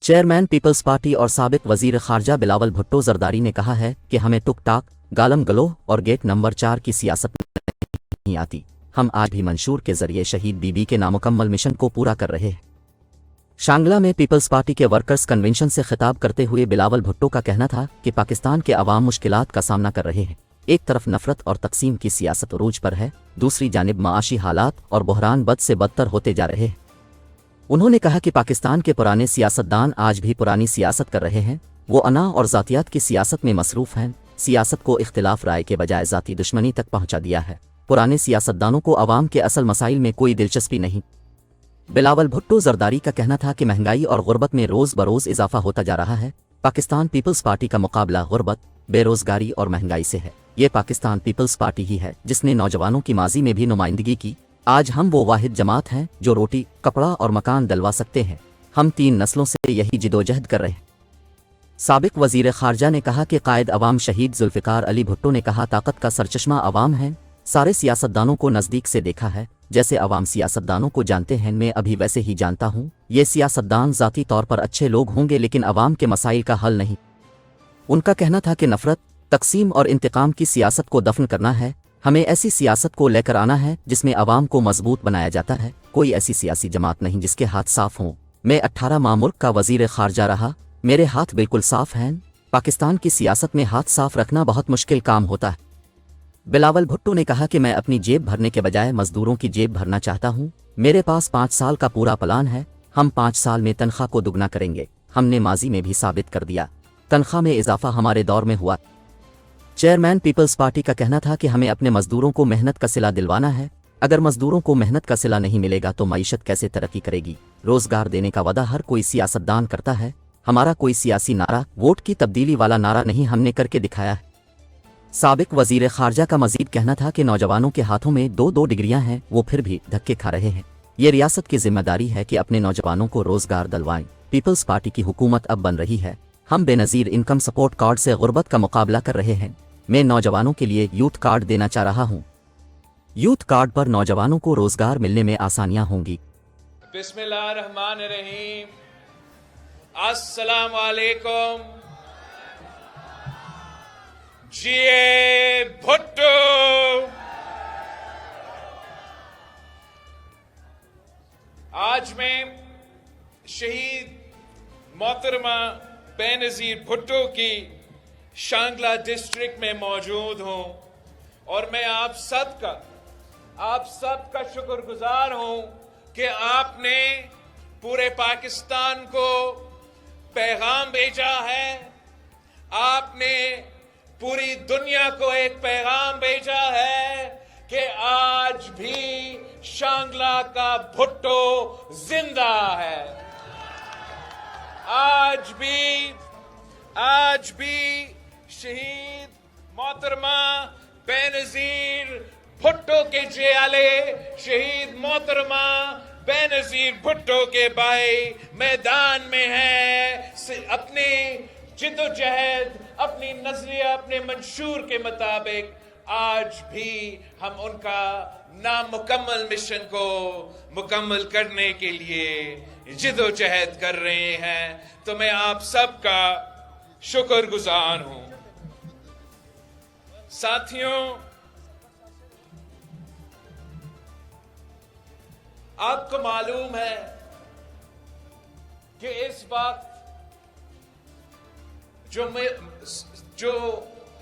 Chairman Peoples party اور سابق وزیر خارجہ بلاول بھٹو زرداری نے کہا ہے کہ ہمیں ٹک ٹاک، گالم گلوہ اور گیٹ نمبر 4 کی سیاست نہیں آتی۔ ہم آج بھی منشور کے ذریعے شہید بی بی کے نامکمل مشن کو پورا کر رہے ہیں۔ شانگلہ میں پیپلز پارٹی کے ورکرز کنونشن سے خطاب کرتے ہوئے بلاول بھٹو کا کہنا تھا کہ پاکستان کے عوام مشکلات کا سامنا کر رہے ہیں۔ ایک طرف نفرت اور تقسیم کی سیاست عروج پر ہے، دوسری جانب معاشی حالات اور بحران بد سے بدتر ہوتے جا رہے ہیں۔ انہوں نے کہا کہ پاکستان کے پرانے سیاستدان آج بھی پرانی سیاست کر رہے ہیں، وہ انا اور ذاتیات کی سیاست میں مصروف ہیں، سیاست کو اختلاف رائے کے بجائے ذاتی دشمنی تک پہنچا دیا ہے۔ پرانے سیاستدانوں کو عوام کے اصل مسائل میں کوئی دلچسپی نہیں۔ بلاول بھٹو زرداری کا کہنا تھا کہ مہنگائی اور غربت میں روز بروز اضافہ ہوتا جا رہا ہے۔ پاکستان پیپلز پارٹی کا مقابلہ غربت، بے روزگاری اور مہنگائی سے ہے۔ یہ پاکستان پیپلز پارٹی ہی ہے جس نے نوجوانوں کی ماضی میں بھی نمائندگی کی۔ آج ہم وہ واحد جماعت ہیں جو روٹی، کپڑا اور مکان دلوا سکتے ہیں۔ ہم 3 نسلوں سے یہی جدوجہد کر رہے ہیں۔ سابق وزیر خارجہ نے کہا کہ قائد عوام شہید ذوالفقار علی بھٹو نے کہا طاقت کا سرچشمہ عوام ہے۔ سارے سیاستدانوں کو نزدیک سے دیکھا ہے، جیسے عوام سیاستدانوں کو جانتے ہیں میں ابھی ویسے ہی جانتا ہوں۔ یہ سیاستدان ذاتی طور پر اچھے لوگ ہوں گے لیکن عوام کے مسائل کا حل نہیں۔ ان کا کہنا تھا کہ نفرت، تقسیم اور انتقام کی سیاست کو دفن کرنا ہے۔ ہمیں ایسی سیاست کو لے کر آنا ہے جس میں عوام کو مضبوط بنایا جاتا ہے۔ کوئی ایسی سیاسی جماعت نہیں جس کے ہاتھ صاف ہوں۔ میں 18 ماہ ملک کا وزیر خارجہ رہا، میرے ہاتھ بالکل صاف ہیں۔ پاکستان کی سیاست میں ہاتھ صاف رکھنا بہت مشکل کام ہوتا ہے۔ بلاول بھٹو نے کہا کہ میں اپنی جیب بھرنے کے بجائے مزدوروں کی جیب بھرنا چاہتا ہوں۔ میرے پاس 5 سال کا پورا پلان ہے۔ ہم 5 سال میں تنخواہ کو دگنا کریں گے۔ ہم نے ماضی میں بھی ثابت کر دیا، تنخواہ میں اضافہ ہمارے دور میں ہوا۔ چیئرمین پیپلز پارٹی کا کہنا تھا کہ ہمیں اپنے مزدوروں کو محنت کا صلہ دلوانا ہے۔ اگر مزدوروں کو محنت کا صلہ نہیں ملے گا تو معیشت کیسے ترقی کرے گی؟ روزگار دینے کا وعدہ ہر کوئی سیاستدان کرتا ہے۔ ہمارا کوئی سیاسی نعرہ ووٹ کی تبدیلی والا نعرہ نہیں، ہم نے کر کے دکھایا ہے۔ سابق وزیر خارجہ کا مزید کہنا تھا کہ نوجوانوں کے ہاتھوں میں 2 ڈگریاں ہیں، وہ پھر بھی دھکے کھا رہے ہیں۔ یہ ریاست کی ذمہ داری ہے کہ اپنے نوجوانوں کو روزگار دلوائیں۔ پیپلز پارٹی کی حکومت اب بن رہی ہے۔ ہم بے نظیر انکم سپورٹ کارڈ سے غربت کا مقابلہ کر رہے ہیں۔ میں نوجوانوں کے لیے یوتھ کارڈ دینا چاہ رہا ہوں۔ یوتھ کارڈ پر نوجوانوں کو روزگار ملنے میں آسانیاں ہوں گی۔ بسم اللہ الرحمن الرحیم۔ السلام علیکم۔ جیے بھٹو۔ آج میں شہید محترمہ بے نظیر بھٹو کی شانگلہ ڈسٹرکٹ میں موجود ہوں اور میں آپ سب کا شکر گزار ہوں کہ آپ نے پورے پاکستان کو پیغام بھیجا ہے۔ آپ نے پوری دنیا کو ایک پیغام بھیجا ہے کہ آج بھی شانگلہ کا بھٹو زندہ ہے۔ آج بھی شہید محترمہ بے نظیر بھٹو کے جیالے، شہید محترمہ بے نظیر بھٹو کے بھائی میدان میں ہیں۔ اپنی جدوجہد، اپنی نظریہ، اپنے منشور کے مطابق آج بھی ہم ان کا نامکمل مشن کو مکمل کرنے کے لیے جدوجہد کر رہے ہیں۔ تو میں آپ سب کا شکر گزار ہوں۔ ساتھیوں، آپ کو معلوم ہے کہ اس وقت جو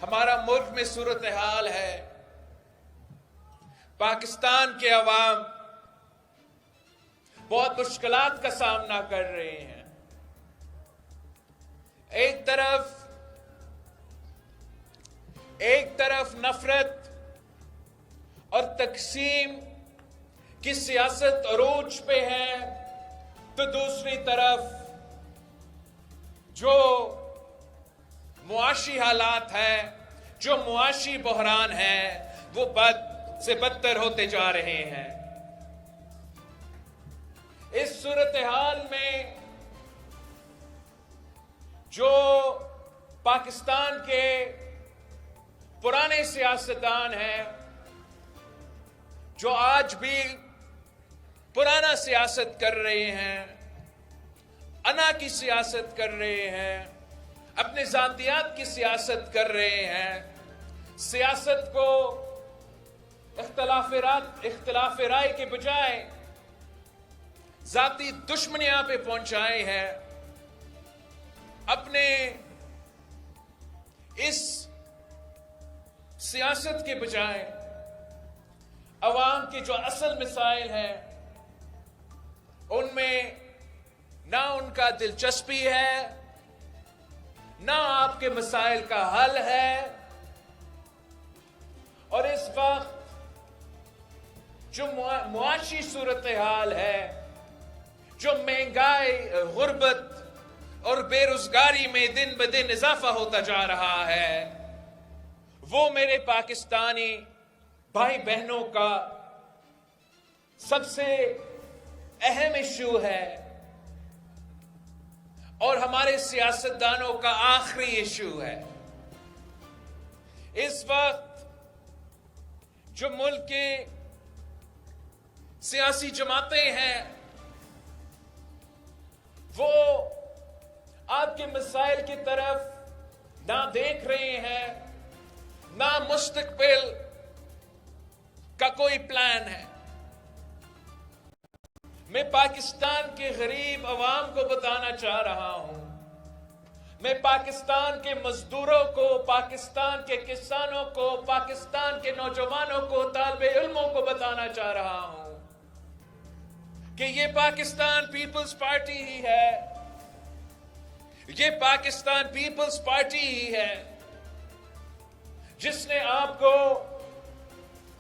ہمارا ملک میں صورتحال ہے، پاکستان کے عوام بہت مشکلات کا سامنا کر رہے ہیں۔ ایک طرف نفرت اور تقسیم کی سیاست عروج پہ ہے، تو دوسری طرف جو معاشی حالات ہیں، جو معاشی بحران ہے، وہ بد سے بدتر ہوتے جا رہے ہیں۔ اس صورتحال میں جو پاکستان کے پرانے سیاستدان ہیں، جو آج بھی پرانا سیاست کر رہے ہیں، انا کی سیاست کر رہے ہیں، اپنے ذاتیات کی سیاست کر رہے ہیں، سیاست کو اختلاف رائے کے بجائے ذاتی دشمنیاں پہ پہنچائے ہیں، اپنے اس سیاست کے بجائے عوام کے جو اصل مسائل ہیں ان میں نہ ان کا دلچسپی ہے، نہ آپ کے مسائل کا حل ہے، اور اس وقت جو معاشی صورتحال ہے، جو مہنگائی، غربت اور بے روزگاری میں دن بدن اضافہ ہوتا جا رہا ہے، وہ میرے پاکستانی بھائی بہنوں کا سب سے اہم ایشو ہے اور ہمارے سیاستدانوں کا آخری ایشو ہے۔ اس وقت جو ملک کے سیاسی جماعتیں ہیں وہ آپ کے مسائل کی طرف نہ دیکھ رہے ہیں، نہ مستقبل کا کوئی پلان ہے۔ میں پاکستان کے غریب عوام کو بتانا چاہ رہا ہوں، میں پاکستان کے مزدوروں کو، پاکستان کے کسانوں کو، پاکستان کے نوجوانوں کو، طالب علموں کو بتانا چاہ رہا ہوں کہ یہ پاکستان پیپلز پارٹی ہی ہے، یہ پاکستان پیپلز پارٹی ہی ہے جس نے آپ کو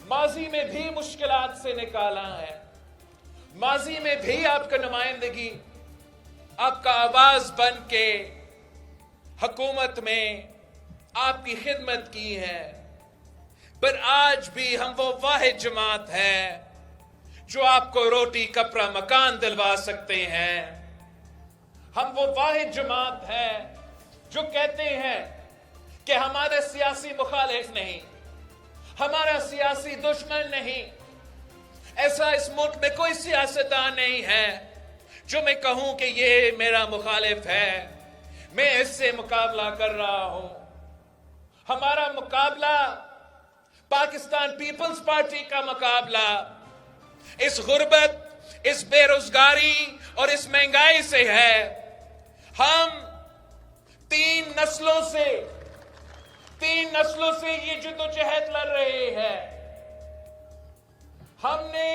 ماضی میں بھی مشکلات سے نکالا ہے، ماضی میں بھی آپ کا نمائندگی، آپ کا آواز بن کے حکومت میں آپ کی خدمت کی ہے، پر آج بھی ہم وہ واحد جماعت ہے جو آپ کو روٹی کپڑا مکان دلوا سکتے ہیں، ہم وہ واحد جماعت ہے جو کہتے ہیں کہ ہمارا سیاسی مخالف نہیں، ہمارا سیاسی دشمن نہیں، ایسا اس ملک میں کوئی سیاستدان نہیں ہے جو میں کہوں کہ یہ میرا مخالف ہے، میں اس سے مقابلہ کر رہا ہوں۔ ہمارا مقابلہ پاکستان پیپلز پارٹی کا مقابلہ اس غربت، اس بے روزگاری اور اس مہنگائی سے ہے۔ ہم تین نسلوں سے یہ جدوجہد لڑ رہے ہیں، ہم نے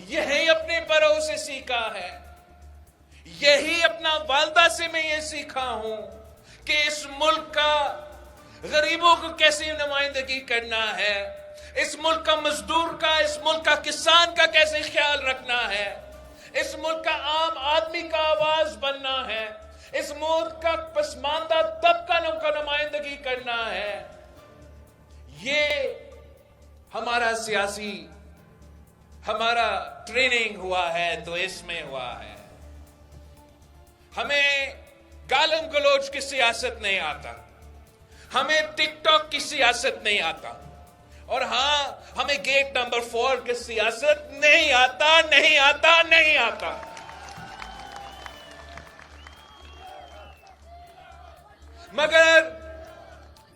یہی اپنے بڑوں سے سیکھا ہے، یہی اپنا والدہ سے میں یہ سیکھا ہوں کہ اس ملک کا غریبوں کو کیسے نمائندگی کرنا ہے، اس ملک کا مزدور کا، اس ملک کا کسان کا کیسے خیال رکھنا ہے، اس ملک کا عام آدمی کا آواز بننا ہے، اس ملک کا پسماندہ طبقہ کا نمائندگی کرنا ہے۔ یہ ہمارا ٹریننگ ہوا ہے تو اس میں ہوا ہے۔ ہمیں گالم گلوچ کی سیاست نہیں آتا، ہمیں ٹک ٹاک کی سیاست نہیں آتا، اور ہاں ہمیں گیٹ نمبر 4 کی سیاست نہیں آتا۔ مگر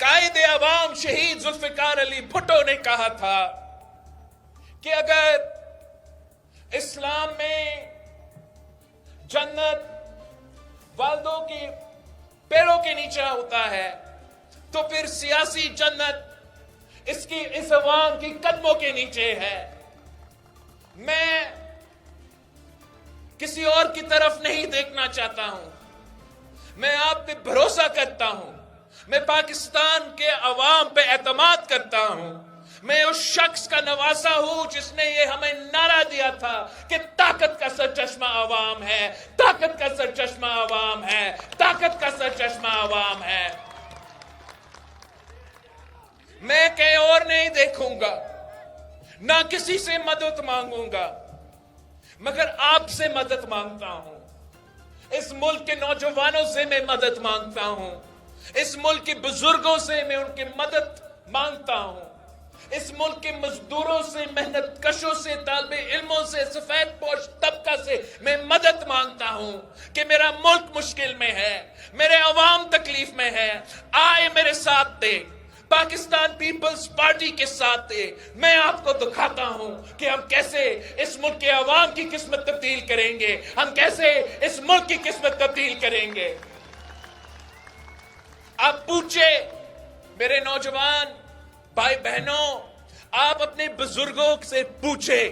قائد عوام شہید ذوالفقار علی بھٹو نے کہا تھا کہ اگر اسلام میں جنت والدوں کے پیروں کے نیچے ہوتا ہے تو پھر سیاسی جنت اس عوام کی قدموں کے نیچے ہے۔ میں کسی اور کی طرف نہیں دیکھنا چاہتا ہوں، میں آپ پہ بھروسہ کرتا ہوں، میں پاکستان کے عوام پہ اعتماد کرتا ہوں، میں اس شخص کا نواسا ہوں جس نے یہ ہمیں نعرہ دیا تھا کہ طاقت کا سرچشمہ عوام ہے، طاقت کا سرچشمہ عوام ہے، طاقت کا سرچشمہ عوام ہے۔ میں کہیں اور نہیں دیکھوں گا، نہ کسی سے مدد مانگوں گا، مگر آپ سے مدد مانگتا ہوں، اس ملک کے نوجوانوں سے میں مدد مانگتا ہوں، اس ملک کے بزرگوں سے میں ان کی مدد مانگتا ہوں، اس ملک کے مزدوروں سے، محنت کشوں سے، طالب علموں سے، سفید پوش طبقہ سے میں مدد مانگتا ہوں کہ میرا ملک مشکل میں ہے، میرے عوام تکلیف میں ہے، آئے میرے ساتھ دے، پاکستان پیپلز پارٹی کے ساتھ دے۔ میں آپ کو دکھاتا ہوں کہ ہم کیسے اس ملک کے عوام کی قسمت تبدیل کریں گے، ہم کیسے اس ملک کی قسمت تبدیل کریں گے۔ آپ پوچھے میرے نوجوان بھائی بہنوں، آپ اپنے بزرگوں سے پوچھے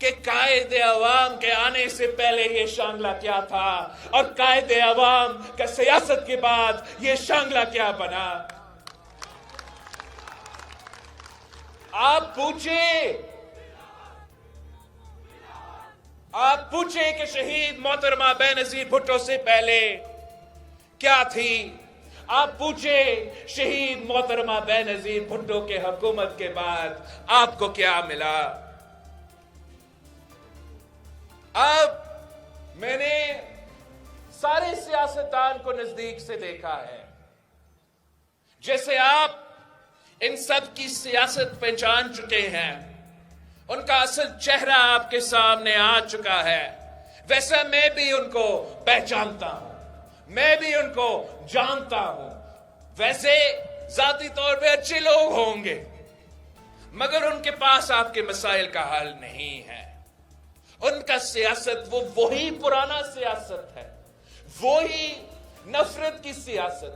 کہ قائد عوام کے آنے سے پہلے یہ شانگلہ کیا تھا اور قائد عوام کا سیاست کے بعد یہ شانگلہ کیا بنا۔ آپ پوچھے کہ شہید محترمہ بے نظیر بھٹو سے پہلے کیا تھی، آپ پوچھے شہید محترمہ بے نظیر بھٹو کے حکومت کے بعد آپ کو کیا ملا۔ اب میں نے سارے سیاستدان کو نزدیک سے دیکھا ہے، جیسے آپ ان سب کی سیاست پہچان چکے ہیں، ان کا اصل چہرہ آپ کے سامنے آ چکا ہے، ویسا میں بھی ان کو پہچانتا ہوں، میں بھی ان کو جانتا ہوں۔ ویسے ذاتی طور پہ اچھے لوگ ہوں گے، مگر ان کے پاس آپ کے مسائل کا حل نہیں ہے۔ ان کا سیاست وہی پرانا سیاست ہے، وہی نفرت کی سیاست،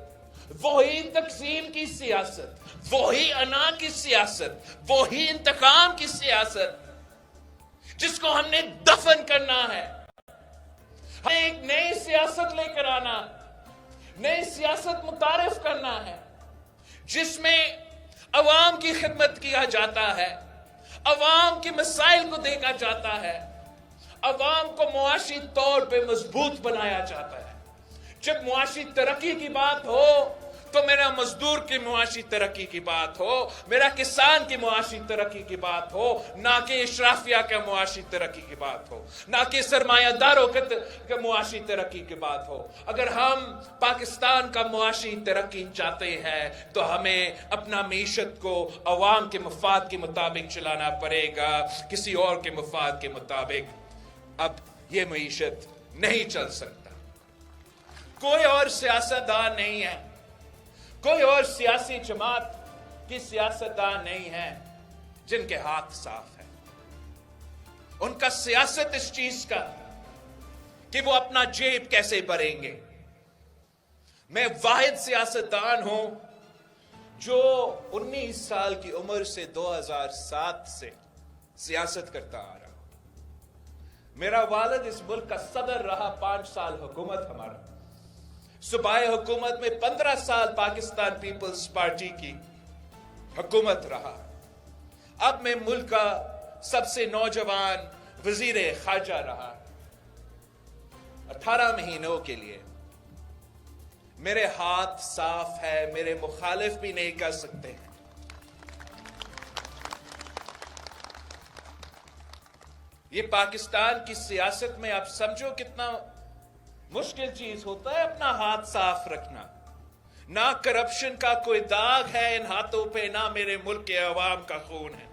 وہی تقسیم کی سیاست، وہی انا کی سیاست، وہی انتقام کی سیاست، جس کو ہم نے دفن کرنا ہے۔ ہمیں ایک نئی سیاست لے کر آنا، نئی سیاست متعارف کرنا ہے، جس میں عوام کی خدمت کیا جاتا ہے، عوام کے مسائل کو دیکھا جاتا ہے، عوام کو معاشی طور پہ مضبوط بنایا جاتا ہے۔ جب معاشی ترقی کی بات ہو تو میرا مزدور کی معاشی ترقی کی بات ہو، میرا کسان کی معاشی ترقی کی بات ہو، نہ کہ اشرافیہ کا معاشی ترقی کی بات ہو، نہ کہ سرمایہ داروں کے معاشی ترقی کی بات ہو۔ اگر ہم پاکستان کا معاشی ترقی چاہتے ہیں تو ہمیں اپنا معیشت کو عوام کے مفاد کے مطابق چلانا پڑے گا، کسی اور کے مفاد کے مطابق اب یہ معیشت نہیں چل سکتا۔ کوئی اور سیاستدان نہیں ہے، کوئی اور سیاسی جماعت کی سیاستدان نہیں ہے جن کے ہاتھ صاف ہیں۔ ان کا سیاست اس چیز کا کہ وہ اپنا جیب کیسے بھریں گے۔ میں واحد سیاستدان ہوں جو 19 سال کی عمر سے 2007 سے سیاست کرتا آ رہا ہوں۔ میرا والد اس ملک کا صدر رہا، 5 سال حکومت ہمارا، صوبائی حکومت میں 15 سال پاکستان پیپلز پارٹی کی حکومت رہا۔ اب میں ملک کا سب سے نوجوان وزیر خارجہ رہا 18 مہینوں کے لیے۔ میرے ہاتھ صاف ہے، میرے مخالف بھی نہیں کر سکتے ہیں۔ یہ پاکستان کی سیاست میں آپ سمجھو کتنا مشکل چیز ہوتا ہے اپنا ہاتھ صاف رکھنا۔ نہ کرپشن کا کوئی داغ ہے ان ہاتھوں پہ، نہ میرے ملک کے عوام کا خون ہے۔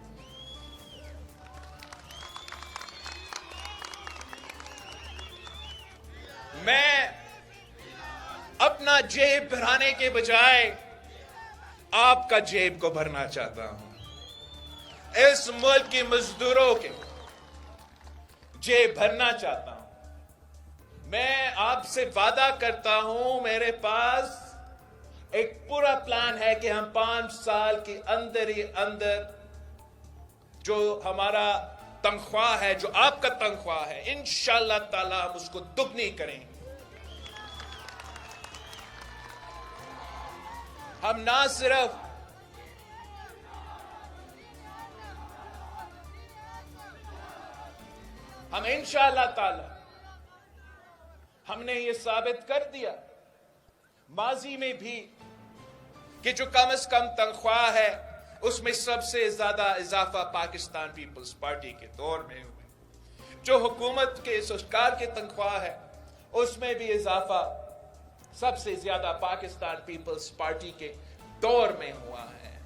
میں اپنا جیب بھرانے کے بجائے آپ کا جیب کو بھرنا چاہتا ہوں، اس ملک کے مزدوروں کے جیب بھرنا چاہتا ہوں۔ میں آپ سے وعدہ کرتا ہوں، میرے پاس ایک پورا پلان ہے کہ ہم 5 سال کے اندر ہی اندر جو ہمارا تنخواہ ہے، جو آپ کا تنخواہ ہے، انشاءاللہ تعالی ہم اس کو دگنی کریں گے۔ ہم نہ صرف ہم انشاءاللہ تعالی ہم نے یہ ثابت کر دیا ماضی میں بھی کہ جو کم از کم تنخواہ ہے اس میں سب سے زیادہ اضافہ پاکستان پیپلز پارٹی کے دور میں ہوئے، جو حکومت کے سرکار کی تنخواہ ہے اس میں بھی اضافہ سب سے زیادہ پاکستان پیپلز پارٹی کے دور میں ہوا ہے۔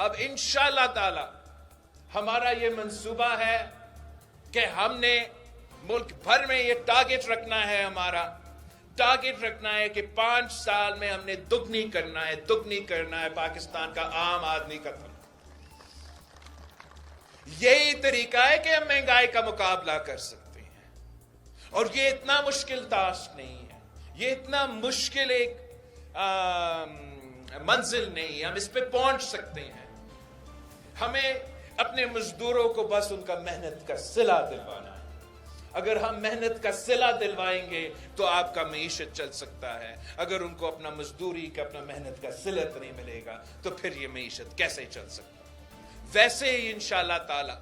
اب انشاءاللہ تعالی ہمارا یہ منصوبہ ہے کہ ہم نے ملک بھر میں یہ ٹارگٹ رکھنا ہے، ہمارا ٹارگٹ رکھنا ہے کہ 5 سال میں ہم نے دگنی کرنا ہے پاکستان کا عام آدمی کا تنخواہ۔ یہی طریقہ ہے کہ ہم مہنگائی کا مقابلہ کر سکتے ہیں، اور یہ اتنا مشکل ٹاسک نہیں ہے، یہ اتنا مشکل ایک منزل نہیں ہے، ہم اس پہ پہنچ سکتے ہیں۔ ہمیں اپنے مزدوروں کو بس ان کا محنت کا صلہ دلوانا ہے۔ اگر ہم محنت کا صلہ دلوائیں گے تو آپ کا معیشت چل سکتا ہے، اگر ان کو اپنا مزدوری کا اپنا محنت کا صلت نہیں ملے گا تو پھر یہ معیشت کیسے چل سکتا ہے؟ ویسے ہی انشاءاللہ تعالی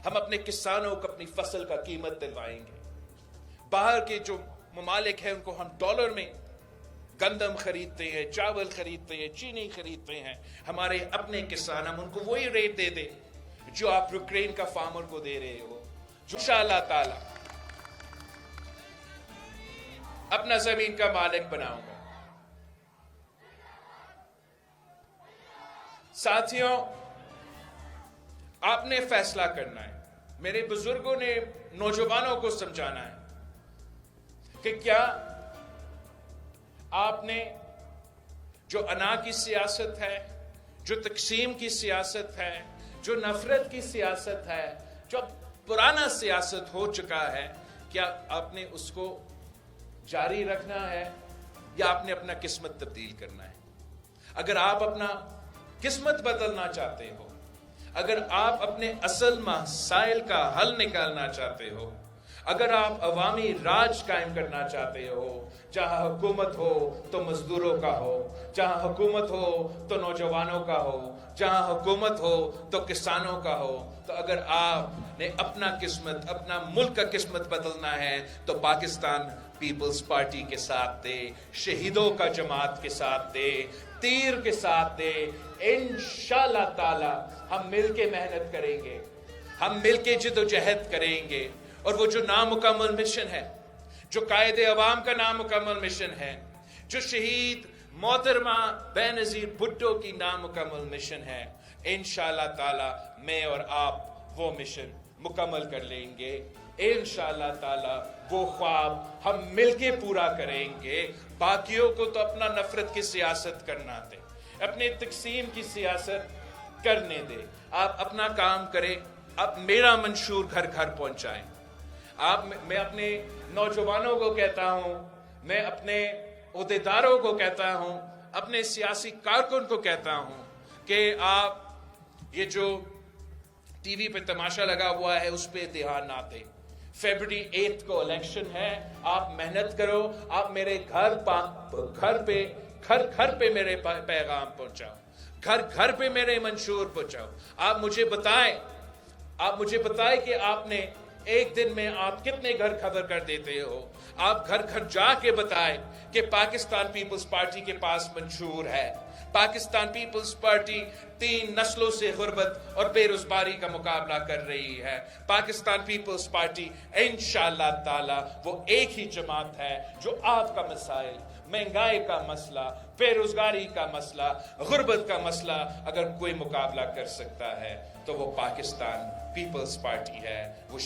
ہم اپنے کسانوں کو اپنی فصل کا قیمت دلوائیں گے۔ باہر کے جو ممالک ہیں ان کو ہم ڈالر میں گندم خریدتے ہیں، چاول خریدتے ہیں، چینی خریدتے ہیں، ہمارے اپنے کسان ہم ان کو وہی ریٹ دے دیں جو آپ یوکرین کا فارمر کو دے رہے ہو، جو انشاءاللہ تعالی اپنا زمین کا مالک بناؤں گا۔ ساتھیوں، آپ نے فیصلہ کرنا ہے، میرے بزرگوں نے نوجوانوں کو سمجھانا ہے کہ کیا آپ نے جو انا کی سیاست ہے، جو تقسیم کی سیاست ہے، جو نفرت کی سیاست ہے، جو پرانا سیاست ہو چکا ہے، کیا آپ نے اس کو جاری رکھنا ہے یا آپ نے اپنا قسمت تبدیل کرنا ہے؟ اگر آپ اپنا قسمت بدلنا چاہتے ہو، اگر آپ اپنے اصل مسائل کا حل نکالنا چاہتے ہو، اگر آپ عوامی راج قائم کرنا چاہتے ہو، جہاں حکومت ہو تو مزدوروں کا ہو، جہاں حکومت ہو تو نوجوانوں کا ہو، جہاں حکومت ہو تو کسانوں کا ہو، تو اگر آپ نے اپنا قسمت، اپنا ملک کا قسمت بدلنا ہے تو پاکستان پیپلز پارٹی کے ساتھ دے، شہیدوں کا جماعت کے ساتھ دے، تیر کے ساتھ دے۔ انشاءاللہ تعالی ہم مل کے محنت کریں گے، ہم مل کے جد و جہد کریں گے، اور وہ جو نامکمل مشن ہے، جو قائد عوام کا نامکمل مشن ہے، جو شہید محترمہ بے نظیر بھٹو کی نامکمل مشن ہے، انشاءاللہ تعالی میں اور آپ وہ مشن مکمل کر لیں گے۔ انشاءاللہ تعالی وہ خواب ہم مل کے پورا کریں گے۔ باقیوں کو تو اپنا نفرت کی سیاست کرنا دے، اپنے تقسیم کی سیاست کرنے دے، آپ اپنا کام کریں، آپ میرا منشور گھر گھر پہنچائیں۔ میں اپنے نوجوانوں کو کہتا ہوں، میں اپنے عہدیداروں کو کہتا ہوں، اپنے سیاسی کارکن کو کہتا ہوں کہ آپ یہ جو ٹی وی پہ تماشا لگا ہوا ہے اس پہ دھیان نہ دیں۔ فیبرری 8 کو الیکشن ہے، آپ محنت کرو، آپ میرے گھر پہ میرے پیغام پہنچاؤ، گھر گھر پہ میرے منشور پہنچاؤ۔ آپ مجھے بتائیں کہ آپ نے ایک دن میں آپ کتنے گھر خبر کر دیتے ہو۔ آپ گھر گھر جا کے بتائیں کہ پاکستان پیپلز پارٹی کے پاس منشور ہے۔ پاکستان پیپلز پارٹی 3 نسلوں سے غربت اور بے روزگاری کا مقابلہ کر رہی ہے۔ پاکستان پیپلز پارٹی انشاءاللہ تعالی وہ ایک ہی جماعت ہے جو آپ کا مسائل، مہنگائی کا مسئلہ، بے روزگاری کا مسئلہ، غربت کا مسئلہ اگر کوئی مقابلہ کر سکتا ہے تو وہ پاکستان پیپلز پارٹی ہے، وہ